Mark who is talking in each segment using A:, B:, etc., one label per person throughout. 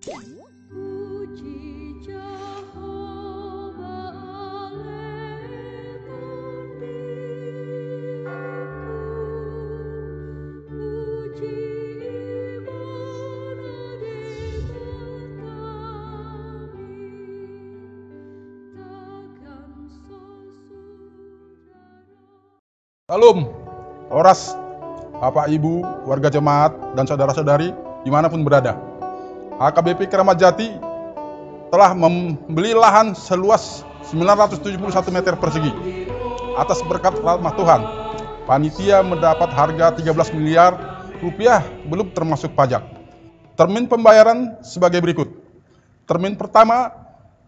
A: Puji Jehovah puji ibadah takkan
B: Salam, Horas, Bapak Ibu, warga jemaat, dan saudara-saudari dimanapun berada. HKBP Keramat Jati telah membeli lahan seluas 971 meter persegi. Atas berkat rahmat Tuhan, panitia mendapat harga 13 miliar rupiah belum termasuk pajak. Termin pembayaran sebagai berikut. Termin pertama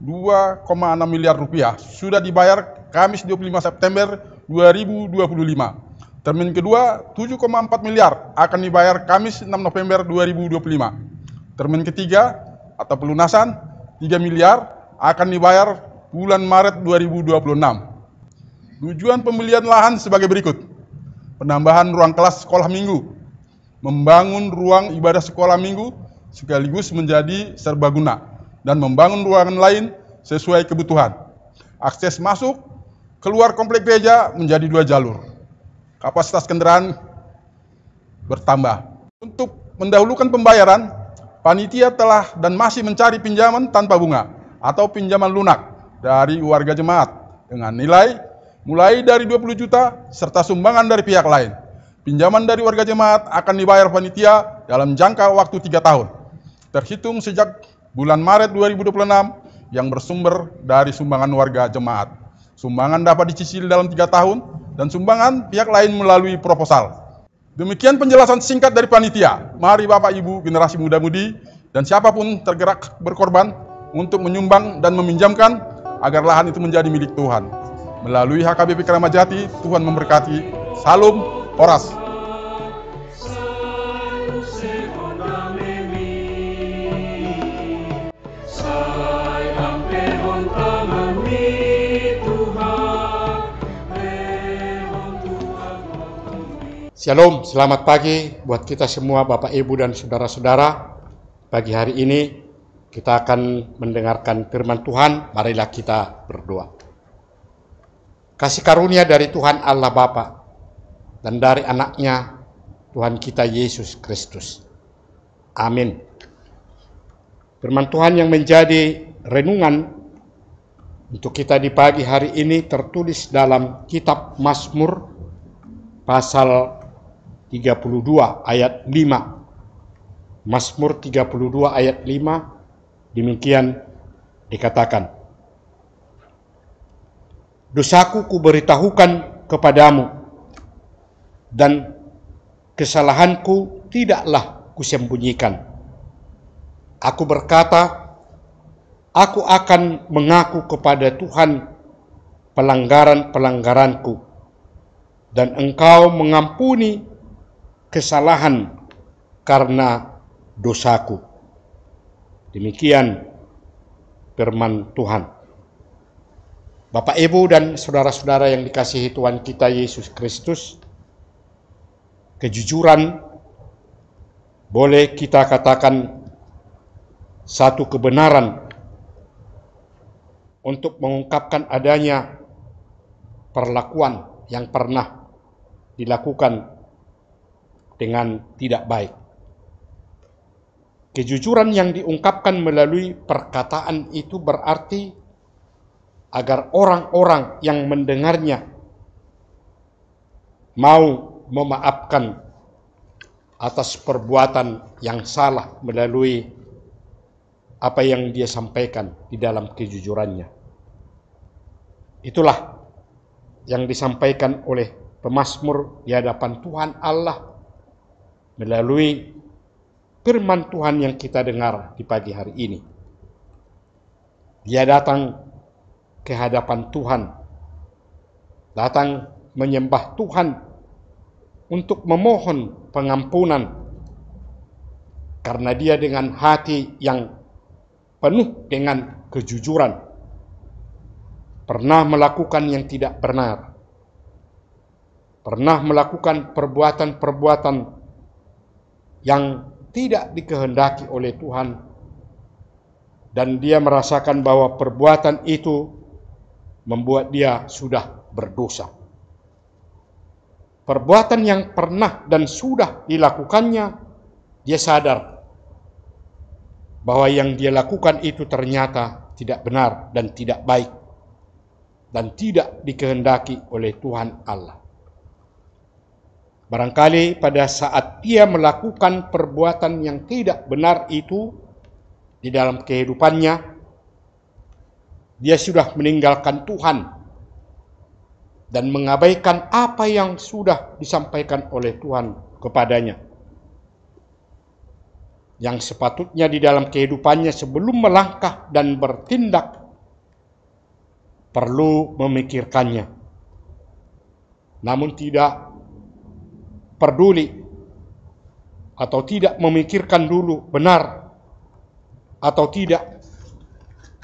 B: 2,6 miliar rupiah sudah dibayar Kamis 25 September 2025. Termin kedua 7,4 miliar akan dibayar Kamis 6 November 2025. Termin ketiga atau pelunasan 3 miliar akan dibayar bulan Maret 2026. Tujuan pembelian lahan sebagai berikut. Penambahan ruang kelas sekolah minggu, membangun ruang ibadah sekolah minggu sekaligus menjadi serbaguna, dan membangun ruangan lain sesuai kebutuhan. Akses masuk keluar komplek gereja menjadi 2 jalur. Kapasitas kendaraan bertambah. Untuk mendahulukan pembayaran, panitia telah dan masih mencari pinjaman tanpa bunga atau pinjaman lunak dari warga jemaat dengan nilai mulai dari 20 juta serta sumbangan dari pihak lain. Pinjaman dari warga jemaat akan dibayar panitia dalam jangka waktu 3 tahun, terhitung sejak bulan Maret 2026 yang bersumber dari sumbangan warga jemaat. Sumbangan dapat dicicil dalam 3 tahun dan sumbangan pihak lain melalui proposal. Demikian penjelasan singkat dari panitia. Mari Bapak Ibu, generasi muda-mudi, dan siapapun tergerak berkorban untuk menyumbang dan meminjamkan agar lahan itu menjadi milik Tuhan. Melalui HKBP Keramat Jati, Tuhan memberkati. Salam, Horas.
C: Shalom, selamat pagi buat kita semua Bapak Ibu dan saudara-saudara. Pagi hari ini kita akan mendengarkan firman Tuhan. Marilah kita berdoa. Kasih karunia dari Tuhan Allah Bapa dan dari anaknya Tuhan kita Yesus Kristus. Amin. Firman Tuhan yang menjadi renungan untuk kita di pagi hari ini tertulis dalam kitab Mazmur pasal 32 ayat 5. Mazmur 32 ayat 5 demikian dikatakan. Dosaku kuberitahukan kepadamu dan kesalahanku tidaklah kusembunyikan. Aku berkata, aku akan mengaku kepada Tuhan pelanggaran-pelanggaranku, dan Engkau mengampuni kesalahan karena dosaku. Demikian firman Tuhan. Bapak, Ibu, dan saudara-saudara yang dikasihi Tuhan kita Yesus Kristus, kejujuran boleh kita katakan satu kebenaran untuk mengungkapkan adanya perlakuan yang pernah dilakukan dengan tidak baik. Kejujuran yang diungkapkan melalui perkataan itu berarti agar orang-orang yang mendengarnya mau memaafkan atas perbuatan yang salah melalui apa yang dia sampaikan di dalam kejujurannya. Itulah yang disampaikan oleh pemazmur di hadapan Tuhan Allah melalui firman Tuhan yang kita dengar di pagi hari ini. Dia datang ke hadapan Tuhan, datang menyembah Tuhan untuk memohon pengampunan, karena dia dengan hati yang penuh dengan kejujuran pernah melakukan yang tidak benar, pernah melakukan perbuatan-perbuatan yang tidak dikehendaki oleh Tuhan, dan dia merasakan bahwa perbuatan itu membuat dia sudah berdosa. Perbuatan yang pernah dan sudah dilakukannya, dia sadar bahwa yang dia lakukan itu ternyata tidak benar dan tidak baik dan tidak dikehendaki oleh Tuhan Allah. Barangkali pada saat dia melakukan perbuatan yang tidak benar itu di dalam kehidupannya, dia sudah meninggalkan Tuhan dan mengabaikan apa yang sudah disampaikan oleh Tuhan kepadanya. Yang sepatutnya di dalam kehidupannya sebelum melangkah dan bertindak, perlu memikirkannya. Namun tidak peduli atau tidak memikirkan dulu benar atau tidak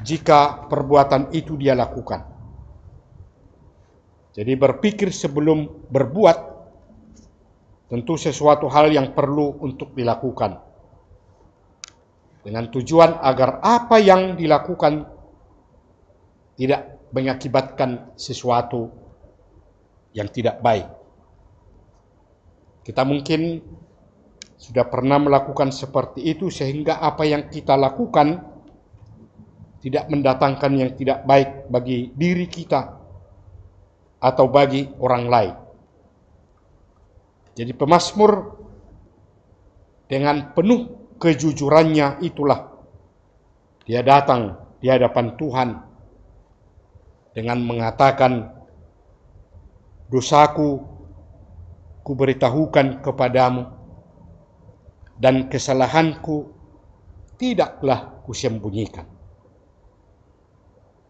C: jika perbuatan itu dia lakukan. Jadi berpikir sebelum berbuat tentu sesuatu hal yang perlu untuk dilakukan, dengan tujuan agar apa yang dilakukan tidak mengakibatkan sesuatu yang tidak baik. Kita mungkin sudah pernah melakukan seperti itu sehingga apa yang kita lakukan tidak mendatangkan yang tidak baik bagi diri kita atau bagi orang lain. Jadi pemazmur dengan penuh kejujurannya itulah dia datang di hadapan Tuhan dengan mengatakan, dosaku kuberitahukan kepadamu, dan kesalahanku tidaklah kusembunyikan.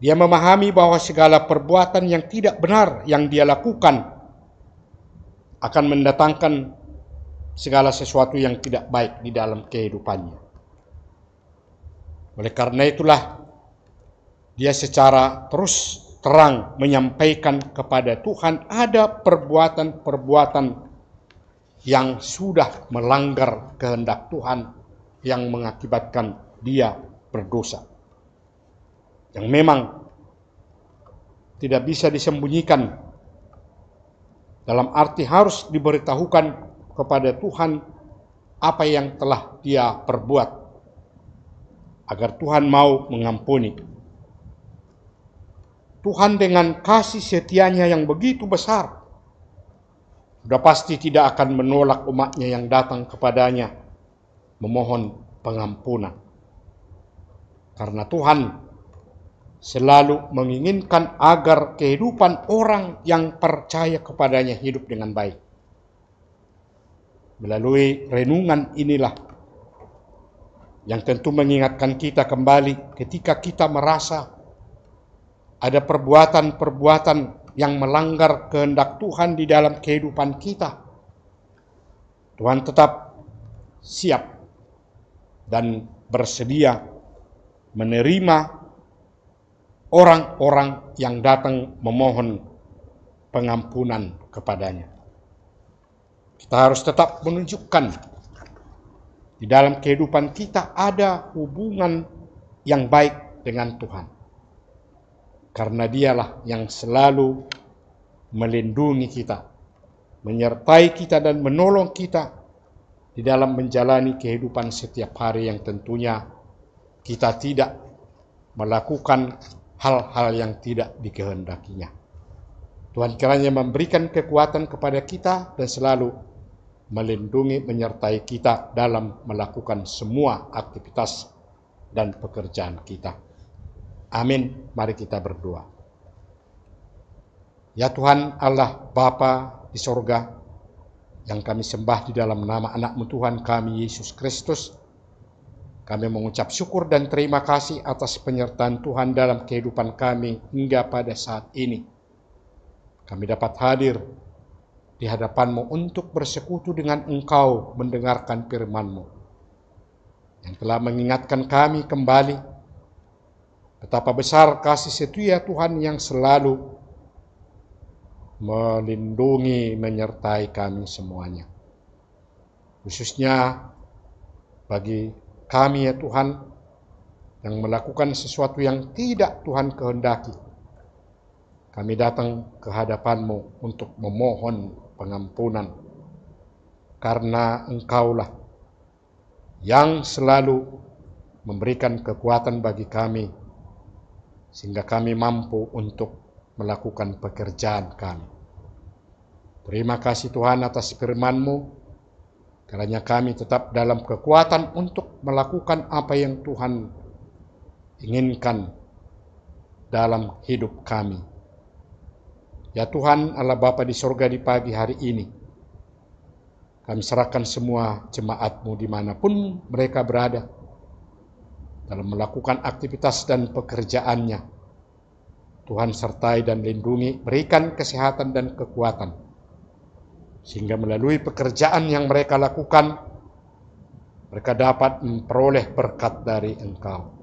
C: Dia memahami bahwa segala perbuatan yang tidak benar yang dia lakukan akan mendatangkan segala sesuatu yang tidak baik di dalam kehidupannya. Oleh karena itulah dia secara terus terang menyampaikan kepada Tuhan ada perbuatan-perbuatan yang sudah melanggar kehendak Tuhan yang mengakibatkan dia berdosa. Yang memang tidak bisa disembunyikan, dalam arti harus diberitahukan kepada Tuhan apa yang telah dia perbuat agar Tuhan mau mengampuni. Tuhan dengan kasih setianya yang begitu besar sudah pasti tidak akan menolak umatnya yang datang kepadanya memohon pengampunan. Karena Tuhan selalu menginginkan agar kehidupan orang yang percaya kepadanya hidup dengan baik. Melalui renungan inilah yang tentu mengingatkan kita kembali ketika kita merasa ada perbuatan-perbuatan yang melanggar kehendak Tuhan di dalam kehidupan kita. Tuhan tetap siap dan bersedia menerima orang-orang yang datang memohon pengampunan kepadanya. Kita harus tetap menunjukkan di dalam kehidupan kita ada hubungan yang baik dengan Tuhan. Karena dialah yang selalu melindungi kita, menyertai kita dan menolong kita di dalam menjalani kehidupan setiap hari yang tentunya kita tidak melakukan hal-hal yang tidak dikehendakinya. Tuhan kiranya memberikan kekuatan kepada kita dan selalu melindungi, menyertai kita dalam melakukan semua aktivitas dan pekerjaan kita. Amin. Mari kita berdoa. Ya Tuhan Allah Bapa di sorga, yang kami sembah di dalam nama anak-Mu Tuhan kami Yesus Kristus, kami mengucap syukur dan terima kasih atas penyertaan Tuhan dalam kehidupan kami hingga pada saat ini. Kami dapat hadir di hadapan-Mu untuk bersekutu dengan Engkau mendengarkan firman-Mu, yang telah mengingatkan kami kembali betapa besar kasih setia Tuhan yang selalu melindungi, menyertai kami semuanya. Khususnya bagi kami ya Tuhan, yang melakukan sesuatu yang tidak Tuhan kehendaki, kami datang ke hadapan-Mu untuk memohon pengampunan, karena Engkaulah yang selalu memberikan kekuatan bagi kami, sehingga kami mampu untuk melakukan pekerjaan kami. Terima kasih Tuhan atas firman-Mu, kiranya kami tetap dalam kekuatan untuk melakukan apa yang Tuhan inginkan dalam hidup kami. Ya Tuhan Allah Bapa di sorga, di pagi hari ini kami serahkan semua jemaat-Mu dimanapun mereka berada dalam melakukan aktivitas dan pekerjaannya. Tuhan sertai dan lindungi, berikan kesehatan dan kekuatan, sehingga melalui pekerjaan yang mereka lakukan, mereka dapat memperoleh berkat dari Engkau.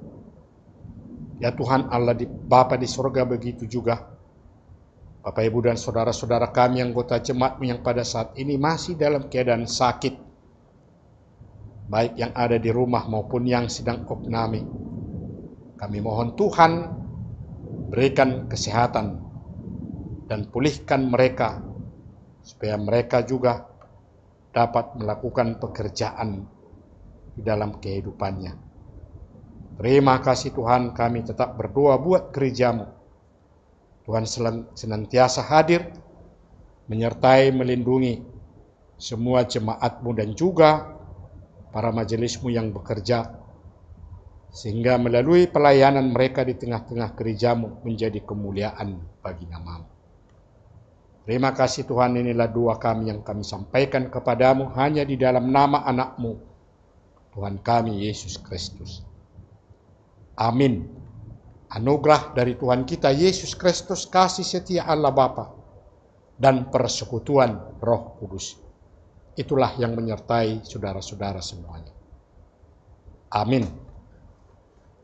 C: Ya Tuhan Allah Bapa di surga, begitu juga Bapak Ibu dan saudara-saudara kami anggota jemaat-Mu yang pada saat ini masih dalam keadaan sakit, baik yang ada di rumah maupun yang sedang opname. Kami mohon Tuhan berikan kesehatan dan pulihkan mereka, supaya mereka juga dapat melakukan pekerjaan di dalam kehidupannya. Terima kasih Tuhan, kami tetap berdoa buat gereja-Mu. Tuhan senantiasa hadir, menyertai, melindungi semua jemaat-Mu dan juga para majelis-Mu yang bekerja, sehingga melalui pelayanan mereka di tengah-tengah gereja-Mu menjadi kemuliaan bagi nama-Mu. Terima kasih Tuhan, inilah doa kami yang kami sampaikan kepadamu hanya di dalam nama anak-Mu, Tuhan kami Yesus Kristus. Amin. Anugerah dari Tuhan kita Yesus Kristus, kasih setia Allah Bapa, dan persekutuan Roh Kudus, itulah yang menyertai saudara-saudara semuanya. Amin.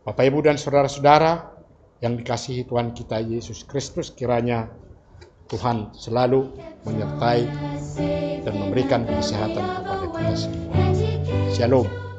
C: Bapak Ibu dan saudara-saudara yang dikasihi Tuhan kita Yesus Kristus, kiranya Tuhan selalu menyertai dan memberikan kesehatan kepada kita semua. Shalom.